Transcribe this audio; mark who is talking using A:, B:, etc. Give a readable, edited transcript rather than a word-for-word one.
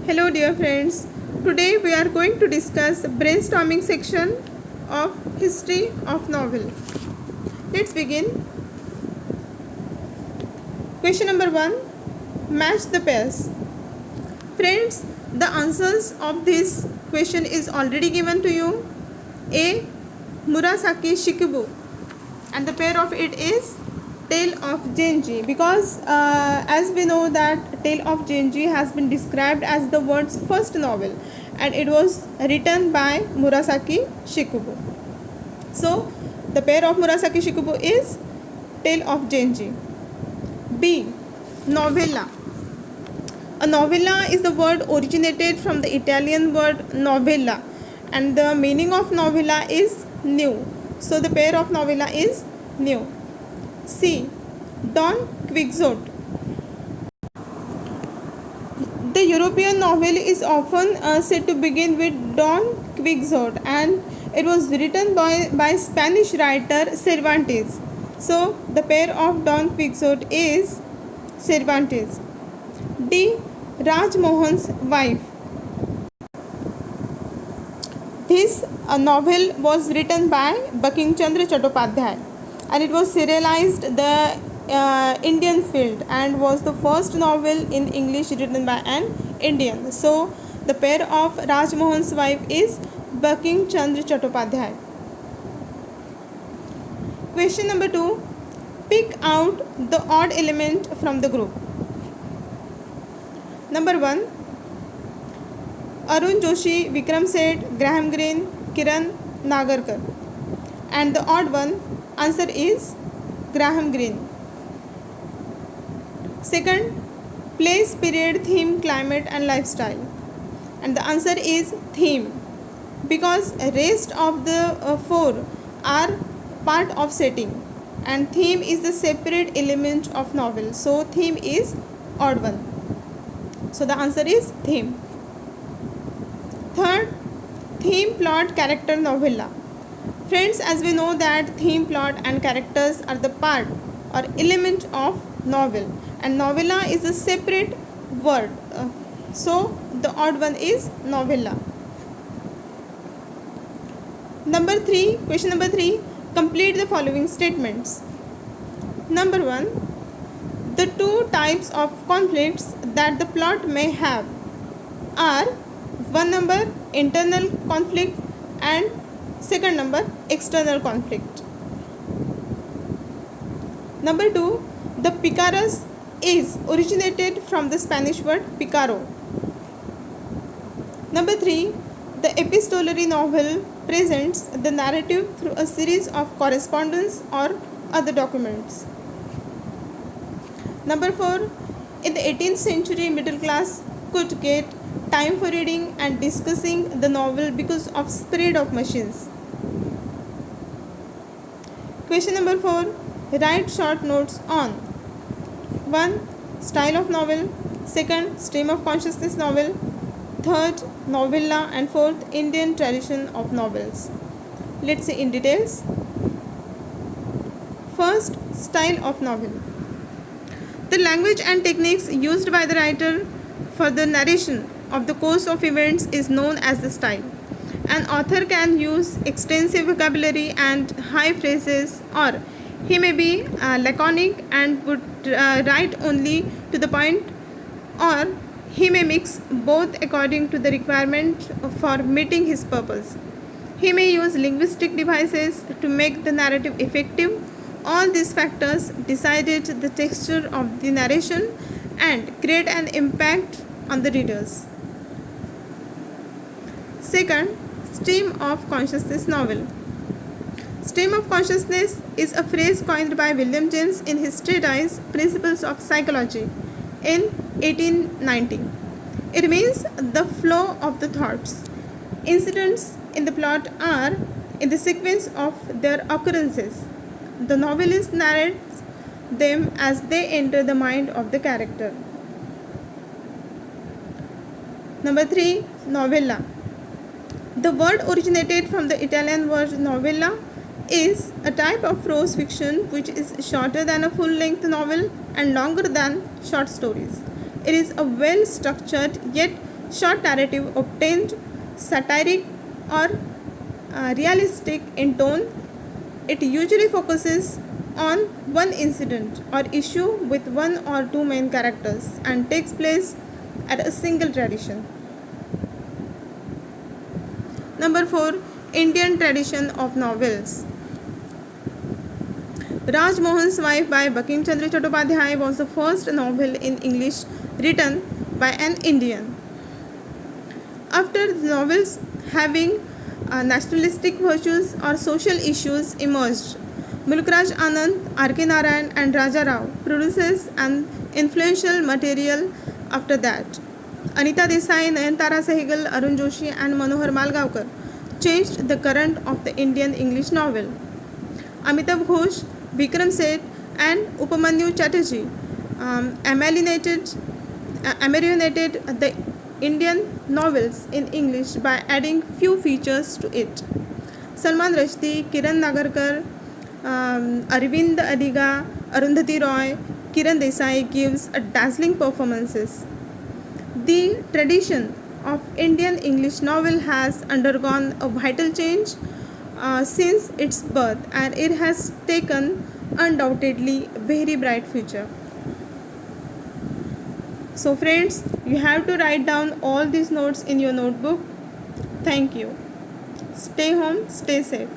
A: Hello dear friends. Today we are going to discuss brainstorming section of history of novel. Let's begin. Question number 1. Match the pairs. Friends, the answers of this question is already given to you. A. Murasaki Shikibu, and the pair of it is Tale of Genji, because as we know that Tale of Genji has been described as the world's first novel and it was written by Murasaki Shikibu. So the pair of Murasaki Shikibu is Tale of Genji. B. Novella. A novella is the word originated from the Italian word novella, and the meaning of novella is new. So the pair of novella is new. C. Don Quixote. The European novel is often said to begin with Don Quixote, and it was written by Spanish writer Cervantes. So the pair of Don Quixote is Cervantes. D. Raj Mohan's Wife. This novel was written by Bankim Chandra Chattopadhyay, and it was serialized the Indian field and was the first novel in English written by an Indian. So the pair of Raj Mohan's Wife is Bankim Chandra Chattopadhyay. Question number 2. Pick out the odd element from the group. Number 1. Arun Joshi, Vikram Seth, Graham Greene, Kiran Nagarkar. And the odd one, answer is Graham Greene. Second, place, period, theme, climate and lifestyle. And the answer is theme, because rest of the four are part of setting and theme is the separate element of novel. So theme is odd one. So the answer is theme. Third, theme, plot, character, novella. Friends, as we know that theme, plot and characters are the part or element of novel, and novella is a separate word. So the odd one is novella. Number 3, question number 3, complete the following statements. Number 1, the two types of conflicts that the plot may have are 1 number internal conflict and second number external conflict. Number 2, the picarus is originated from the Spanish word picaro. Number 3, the epistolary novel presents the narrative through a series of correspondence or other documents. Number 4, in the 18th century, middle class could get time for reading and discussing the novel because of spread of machines. Question number 4, write short notes on 1. Style of novel, 2nd. Stream of consciousness novel, 3rd. Novella, and 4th. Indian tradition of novels. Let's see in details. First, style of novel. The language and techniques used by the writer for the narration of the course of events is known as the style. An author can use extensive vocabulary and high phrases, or he may be laconic and would write only to the point, or he may mix both according to the requirement for meeting his purpose. He may use linguistic devices to make the narrative effective. All these factors decided the texture of the narration and create an impact on the readers. Second, stream of consciousness novel. Stream of consciousness is a phrase coined by William James in his treatise Principles of Psychology in 1890. It means the flow of the thoughts. Incidents in the plot are in the sequence of their occurrences. The novelist narrates them as they enter the mind of the character. Number 3, novella. The word originated from the Italian word novella is a type of prose fiction which is shorter than a full-length novel and longer than short stories. It is a well-structured yet short narrative obtained satiric or realistic in tone. It usually focuses on one incident or issue with one or two main characters and takes place at a single tradition. Number 4. Indian tradition of novels. Raj Mohan's Wife by Bankim Chandra Chattopadhyay was the first novel in English written by an Indian. After the novels having nationalistic virtues or social issues emerged, Mulkraj Anand, R.K. Narayan and Raja Rao produces an influential material after that. Anita Desai, Nayantara Sehgal, Arun Joshi and Manohar Malgaonkar changed the current of the Indian English novel. Amitav Ghosh, Vikram Seth and Upamanyu Chatterjee ameliorated the Indian novels in English by adding few features to it. Salman Rushdie, Kiran Nagarkar, Arvind Adiga, Arundhati Roy, Kiran Desai gives a dazzling performances. The tradition of Indian English novel has undergone a vital change since its birth, and it has taken undoubtedly a very bright future. So friends, you have to write down all these notes in your notebook. Thank you. Stay home, stay safe.